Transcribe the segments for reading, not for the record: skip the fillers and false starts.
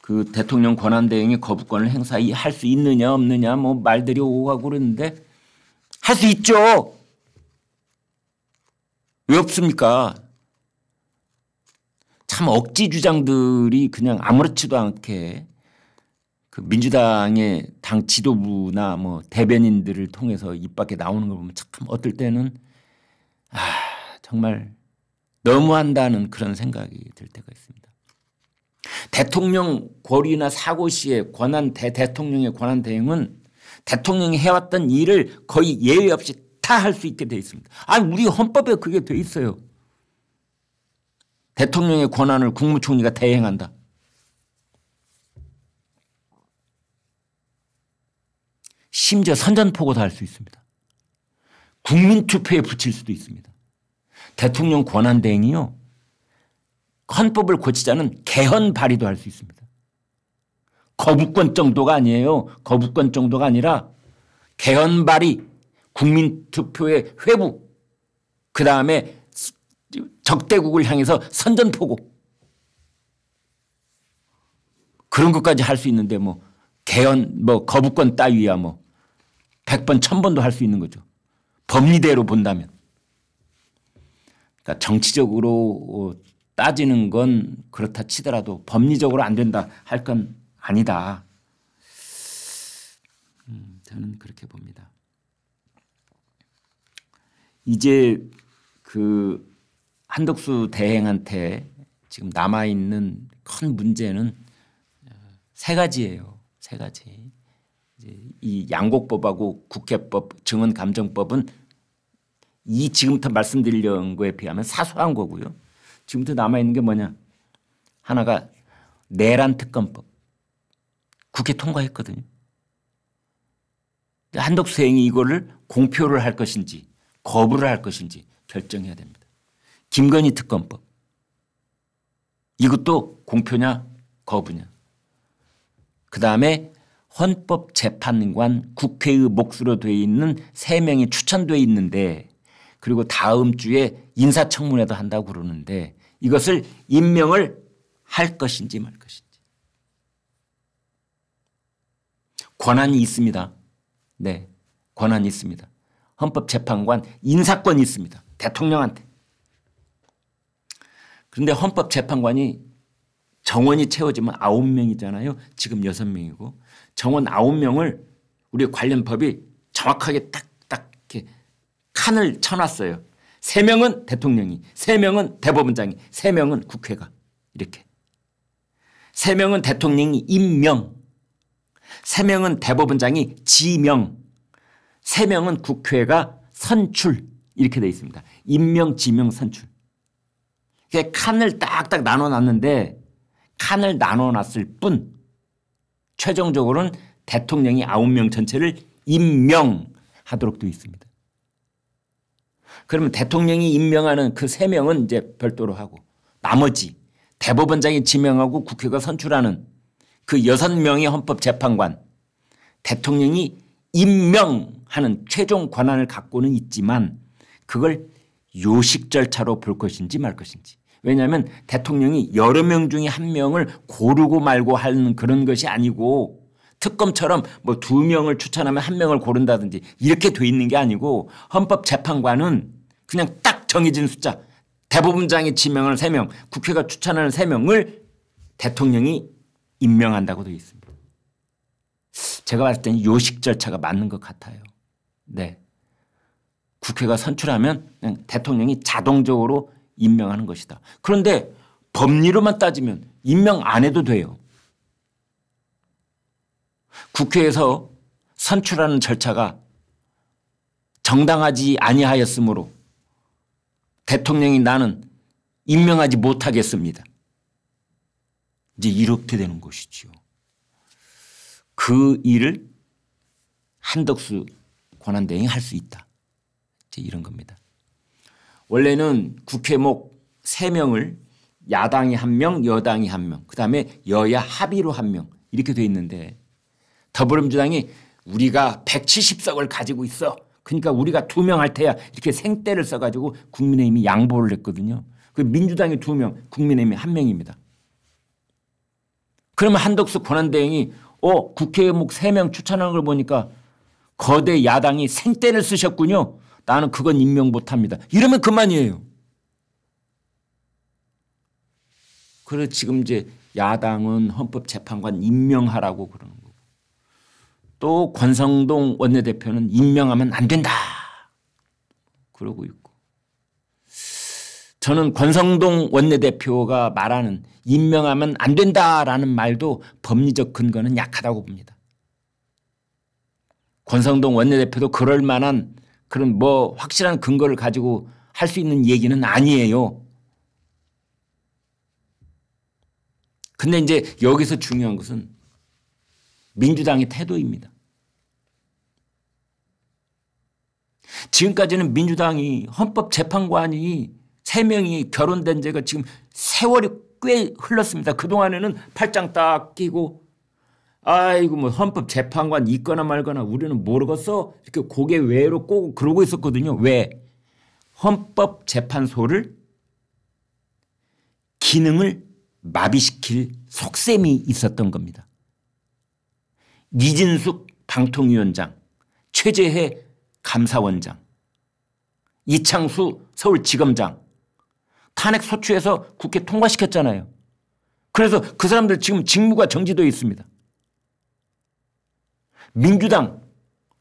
그 대통령 권한대행이 거부권을 행사할 수 있느냐 없느냐 뭐 말들이 오고 가고 그러는데 할 수 있죠. 왜 없습니까? 참 억지 주장들이 그냥 아무렇지도 않게 그 민주당의 당 지도부나 뭐 대변인들을 통해서 입 밖에 나오는 걸 보면 참 어떨 때는 정말 너무한다는 그런 생각이 들 때가 있습니다. 대통령 권위나 사고 시에 대통령의 권한 대행은 대통령이 해왔던 일을 거의 예외 없이 다 할 수 있게 돼 있습니다. 아니 우리 헌법에 그게 돼 있어요. 대통령의 권한을 국무총리가 대행한다. 심지어 선전포고도 할 수 있습니다. 국민투표에 붙일 수도 있습니다. 대통령 권한대행이요. 헌법을 고치자는 개헌 발의도 할 수 있습니다. 거부권 정도가 아니에요. 거부권 정도가 아니라 개헌 발의, 국민투표의 회부, 그다음에 적대국을 향해서 선전포고 그런 것까지 할 수 있는데 뭐 개헌 뭐 거부권 따위야 뭐 100번 1000번도 할 수 있는 거죠. 법리대로 본다면. 그러니까 정치적으로 따지는 건 그렇다 치더라도 법리적으로 안 된다 할 건 아니다. 저는 그렇게 봅니다. 이제 그 한덕수 대행한테 지금 남아있는 큰 문제는 세 가지예요. 세 가지. 이제 이 양곡법하고 국회법, 증언감정법은 이 지금부터 말씀드리려는 거에 비하면 사소한 거고요. 지금부터 남아있는 게 뭐냐. 하나가 내란 특검법. 국회 통과했거든요. 한덕수 대행이 이거를 공표를 할 것인지 거부를 할 것인지 결정해야 됩니다. 김건희 특검법. 이것도 공표냐 거부냐. 그다음에 헌법재판관 국회의 몫으로 되어 있는 3명이 추천되어 있는데 그리고 다음 주에 인사청문회도 한다고 그러는데 이것을 임명을 할 것인지 말 것인지. 권한이 있습니다. 네, 권한이 있습니다. 헌법재판관 인사권이 있습니다. 대통령한테. 그런데 헌법재판관이 정원이 채워지면 9명이잖아요. 지금 6명이고 정원 9명을 우리 관련 법이 정확하게 딱딱 이렇게 칸을 쳐놨어요. 3명은 대통령이, 3명은 대법원장이, 3명은 국회가 이렇게. 3명은 대통령이 임명, 3명은 대법원장이 지명, 3명은 국회가 선출 이렇게 되어 있습니다. 임명, 지명, 선출. 칸을 딱딱 나눠놨는데 칸을 나눠놨을 뿐 최종적으로는 대통령이 9명 전체를 임명하도록 되어 있습니다. 그러면 대통령이 임명하는 그 3명은 이제 별도로 하고 나머지 대법원장이 지명하고 국회가 선출하는 그 6명의 헌법재판관 대통령이 임명하는 최종 권한을 갖고는 있지만 그걸 요식 절차로 볼 것인지 말 것인지. 왜냐하면 대통령이 여러 명 중에 1명을 고르고 말고 하는 그런 것이 아니고 특검처럼 뭐 2명을 추천하면 1명을 고른다든지 이렇게 돼 있는 게 아니고 헌법재판관은 그냥 딱 정해진 숫자 대법원장이 지명하는 3명 국회가 추천하는 3명을 대통령이 임명한다고 되어 있습니다. 제가 봤을 때는 요식 절차가 맞는 것 같아요. 네. 국회가 선출하면 그냥 대통령이 자동적으로 임명하는 것이다. 그런데 법리로만 따지면 임명 안 해도 돼요. 국회에서 선출하는 절차가 정당하지 아니하였으므로 대통령이 나는 임명하지 못하겠습니다. 이제 이렇게 되는 것이죠. 그 일을 한덕수 권한대행이 할 수 있다. 이제 이런 겁니다. 원래는 국회목 3명을 야당이 1명, 여당이 1명, 그다음에 여야 합의로 1명 이렇게 돼 있는데 더불어민주당이 우리가 170석을 가지고 있어. 그러니까 우리가 2명 할 테야. 이렇게 생떼를 써가지고 국민의힘이 양보를 했거든요. 그 민주당이 2명, 국민의힘이 1명입니다. 그러면 한덕수 권한대행이 국회의원 3명 추천하는 걸 보니까 거대 야당이 생떼를 쓰셨군요. 나는 그건 임명 못합니다. 이러면 그만이에요. 그래서 지금 이제 야당은 헌법재판관 임명하라고 그러는 거고, 또 권성동 원내대표는 임명하면 안 된다 그러고 있고, 저는 권성동 원내대표가 말하는 임명하면 안 된다라는 말도 법리적 근거는 약하다고 봅니다. 권성동 원내대표도 그럴 만한 그런 확실한 근거를 가지고 할 수 있는 얘기는 아니에요. 근데 이제 여기서 중요한 것은 민주당의 태도입니다. 지금까지는 민주당이 헌법재판관이 3명이 결혼된 지가 지금 세월이 꽤 흘렀습니다. 그동안에는 팔짱 딱 끼고 아이고 헌법재판관 있거나 말거나 우리는 모르겠어 이렇게 고개 외로 꼬고 그러고 있었거든요. 왜? 헌법재판소를 기능을 마비시킬 속셈이 있었던 겁니다. 이진숙 방통위원장, 최재해 감사원장, 이창수 서울지검장 탄핵 소추해서 국회 통과시켰잖아요. 그래서 그 사람들 지금 직무가 정지되어 있습니다. 민주당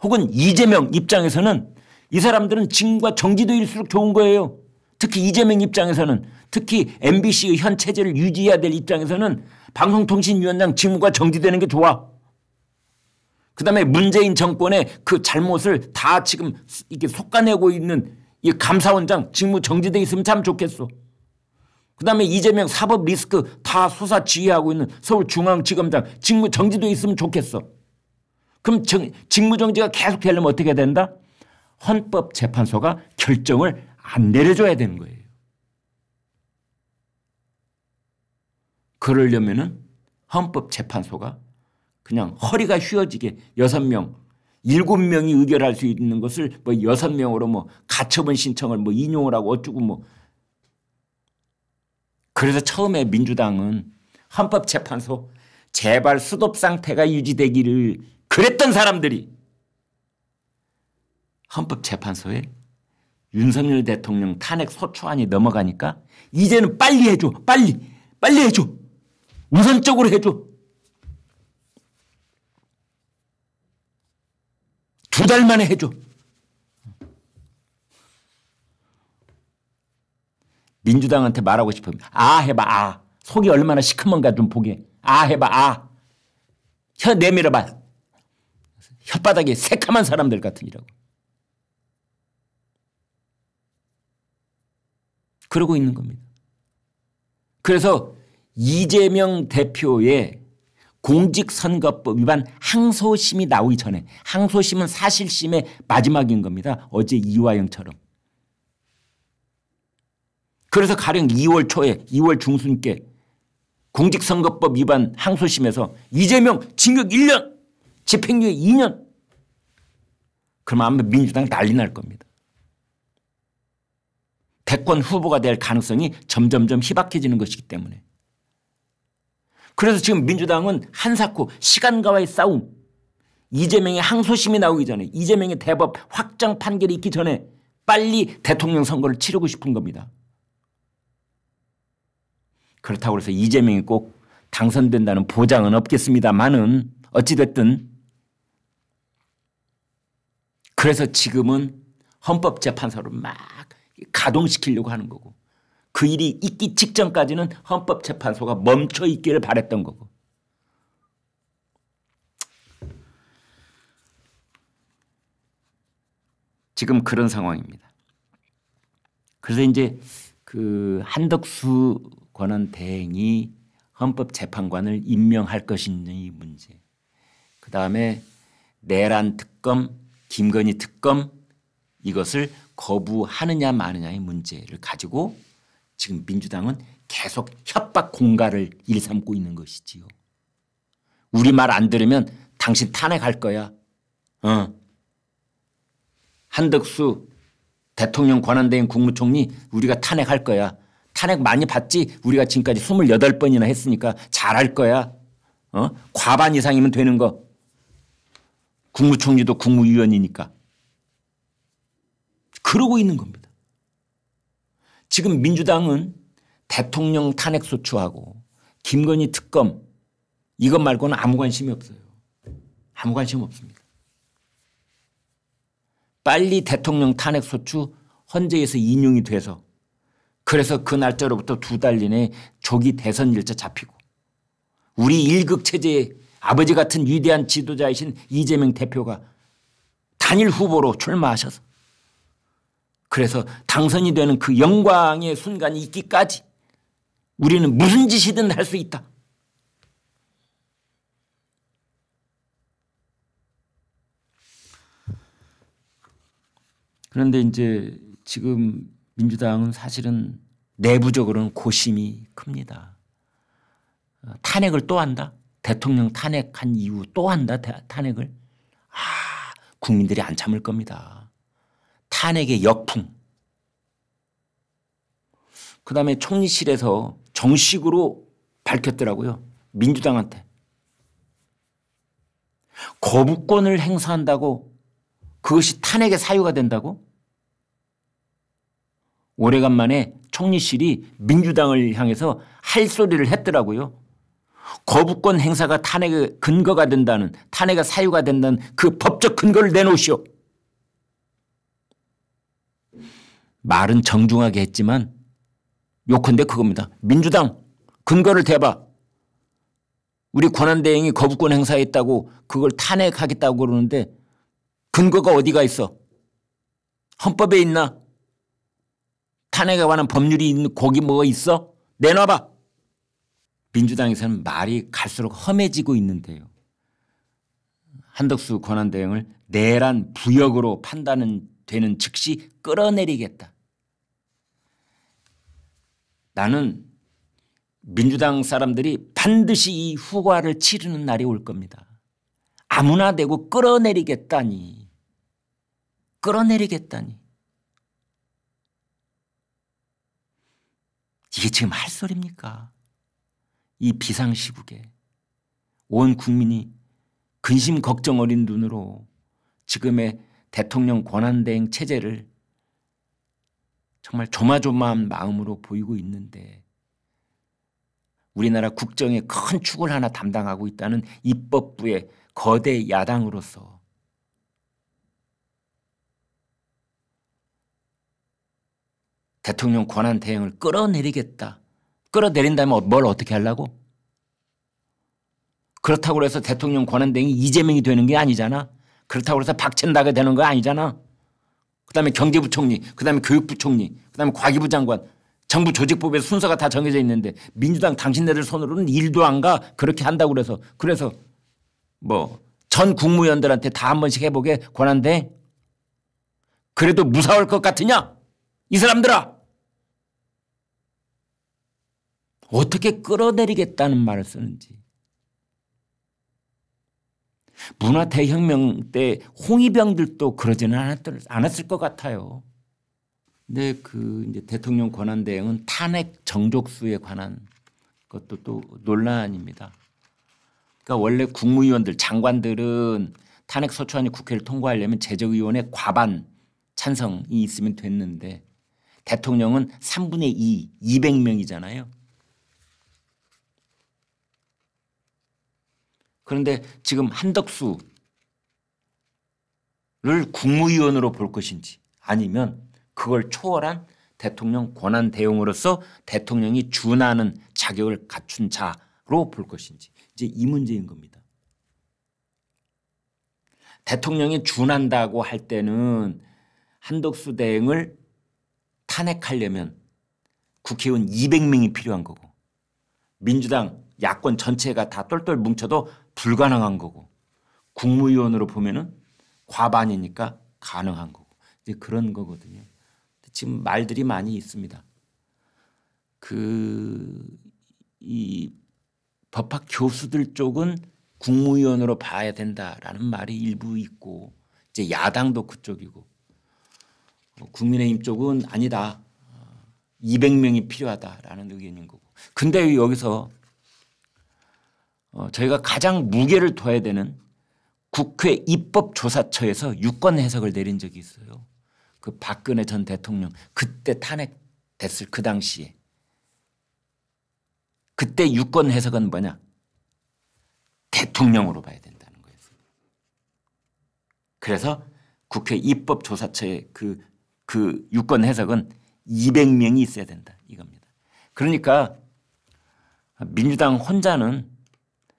혹은 이재명 입장에서는 이 사람들은 직무가 정지되어일수록 좋은 거예요. 특히 이재명 입장에서는, 특히 MBC의 현 체제를 유지해야 될 입장에서는 방송통신위원장 직무가 정지되는 게 좋아. 그다음에 문재인 정권의 그 잘못을 다 지금 이렇게 솎아내고 있는 이 감사원장 직무 정지돼 있으면 참 좋겠어. 그다음에 이재명 사법 리스크 다 수사 지휘하고 있는 서울중앙지검장 직무 정지돼 있으면 좋겠어. 그럼 직무 정지가 계속 되려면 어떻게 된다? 헌법재판소가 결정을 안 내려줘야 되는 거예요. 그러려면은 헌법재판소가 그냥 허리가 휘어지게 6명, 7명이 의결할 수 있는 것을 6명으로 가처분 신청을 인용을 하고 어쩌고 그래서 처음에 민주당은 헌법재판소 제발 수독 상태가 유지되기를 그랬던 사람들이 헌법재판소에 윤석열 대통령 탄핵 소추안이 넘어가니까 이제는 빨리 해줘. 빨리 해줘. 우선적으로 해줘. 2달 만에 해줘. 민주당한테 말하고 싶으면 해봐. 속이 얼마나 시커먼가 좀 보게. 해봐. 혀 내밀어봐. 혓바닥에 새카만 사람들 같으니라고. 그러고 있는 겁니다. 그래서 이재명 대표의 공직선거법 위반 항소심이 나오기 전에, 항소심은 사실심의 마지막인 겁니다. 어제 이화영처럼. 그래서 가령 2월 초에 2월 중순께 공직선거법 위반 항소심에서 이재명 징역 1년 집행유예 2년 그러면 아마 민주당 난리 날 겁니다. 대권 후보가 될 가능성이 점점점 희박해지는 것이기 때문에. 그래서 지금 민주당은 한사코 시간과의 싸움, 이재명의 항소심이 나오기 전에, 이재명의 대법 확정 판결이 있기 전에 빨리 대통령 선거를 치르고 싶은 겁니다. 그렇다고 해서 이재명이 꼭 당선된다는 보장은 없겠습니다만은 어찌됐든 그래서 지금은 헌법재판소를 막 가동시키려고 하는 거고, 그 일이 있기 직전까지는 헌법재판소가 멈춰 있기를 바랬던 거고. 지금 그런 상황입니다. 그래서 이제 그 한덕수 권한대행이 헌법재판관을 임명할 것인지 문제, 그다음에 내란 특검, 김건희 특검 이것을 거부하느냐 마느냐의 문제를 가지고 지금 민주당은 계속 협박 공갈을 일삼고 있는 것이지요. 우리 말 안 들으면 당신 탄핵할 거야. 한덕수 대통령 권한대행 국무총리 우리가 탄핵할 거야. 탄핵 많이 받지? 우리가 지금까지 28번이나 했으니까 잘할 거야. 과반 이상이면 되는 거. 국무총리도 국무위원이니까. 그러고 있는 겁니다. 지금 민주당은 대통령 탄핵소추하고 김건희 특검 이것 말고는 아무 관심이 없어요. 아무 관심 없습니다. 빨리 대통령 탄핵소추 헌재에서 인용이 돼서 그래서 그 날짜로부터 2달 이내에 조기 대선 일자 잡히고 우리 일극체제의 아버지 같은 위대한 지도자이신 이재명 대표가 단일 후보로 출마하셔서 그래서 당선이 되는 그 영광의 순간이 있기까지 우리는 무슨 짓이든 할 수 있다. 그런데 이제 지금 민주당은 사실은 내부적으로는 고심이 큽니다. 탄핵을 또 한다? 대통령 탄핵한 이후 또 한다? 탄핵을? 국민들이 안 참을 겁니다. 탄핵의 역풍. 그다음에 총리실에서 정식으로 밝혔더라고요. 민주당한테. 거부권을 행사한다고 그것이 탄핵의 사유가 된다고? 오래간만에 총리실이 민주당을 향해서 할 소리를 했더라고요. 거부권 행사가 탄핵의 근거가 된다는, 탄핵의 사유가 된다는 그 법적 근거를 내놓으시오. 말은 정중하게 했지만 요컨대 그겁니다. 민주당 근거를 대봐. 우리 권한대행이 거부권 행사했다고 그걸 탄핵하겠다고 그러는데 근거가 어디가 있어? 헌법에 있나? 탄핵에 관한 법률이 있는 거기 뭐가 있어? 내놔봐. 민주당에서는 말이 갈수록 험해지고 있는데요. 한덕수 권한대행을 내란 부역으로 판단되는 즉시 끌어내리겠다. 나는 민주당 사람들이 반드시 이 후과를 치르는 날이 올 겁니다. 아무나 대고 끌어내리겠다니. 끌어내리겠다니. 이게 지금 할 소리입니까? 이 비상시국에 온 국민이 근심 걱정 어린 눈으로 지금의 대통령 권한대행 체제를 정말 조마조마한 마음으로 보이고 있는데 우리나라 국정의 큰 축을 하나 담당하고 있다는 입법부의 거대 야당으로서 대통령 권한대행을 끌어내리겠다. 끌어내린다면 뭘 어떻게 하려고? 그렇다고 해서 대통령 권한대행이 이재명이 되는 게 아니잖아. 그렇다고 해서 박찬다가 되는 거 아니잖아. 그다음에 경제부총리, 그다음에 교육부총리, 그다음에 과기부 장관, 정부 조직법에 순서가 다 정해져 있는데 민주당 당신네들 손으로는 일도 안 가. 그렇게 한다고 그래서 뭐 전 국무위원들한테 다 한 번씩 해보게 권한대. 그래도 무사할 것 같으냐? 이 사람들아. 어떻게 끌어내리겠다는 말을 쓰는지. 문화대혁명 때 홍위병들도 그러지는 않았을 것 같아요. 근데 그 이제 대통령 권한대행은 탄핵 정족수에 관한 것도 또 논란입니다. 그러니까 원래 국무위원들, 장관들은 탄핵 소추안이 국회를 통과하려면 제적의원의 과반 찬성이 있으면 됐는데 대통령은 3분의 2, 200명이잖아요. 그런데 지금 한덕수를 국무위원으로 볼 것인지 아니면 그걸 초월한 대통령 권한 대응으로서 대통령이 준하는 자격을 갖춘 자로 볼 것인지 이제 이 문제인 겁니다. 대통령이 준한다고 할 때는 한덕수 대행을 탄핵하려면 국회의원 200명이 필요한 거고 민주당 야권 전체가 다 똘똘 뭉쳐도 불가능한 거고 국무위원으로 보면은 과반이니까 가능한 거고 이제 그런 거거든요. 지금 말들이 많이 있습니다. 이 법학 교수들 쪽은 국무위원으로 봐야 된다라는 말이 일부 있고 이제 야당도 그쪽이고 국민의힘 쪽은 아니다. 200명이 필요하다라는 의견인 거고. 근데 여기서 저희가 가장 무게를 둬야 되는 국회 입법조사처에서 유권 해석을 내린 적이 있어요. 그 박근혜 전 대통령 그때 탄핵됐을 그 당시에. 그때 유권 해석은 뭐냐? 대통령으로 봐야 된다는 거였습니다. 그래서 국회 입법조사처의 그 유권 해석은 200명이 있어야 된다 이겁니다. 그러니까 민주당 혼자는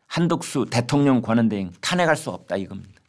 한덕수 대통령 권한대행 탄핵할 수 없다 이겁니다.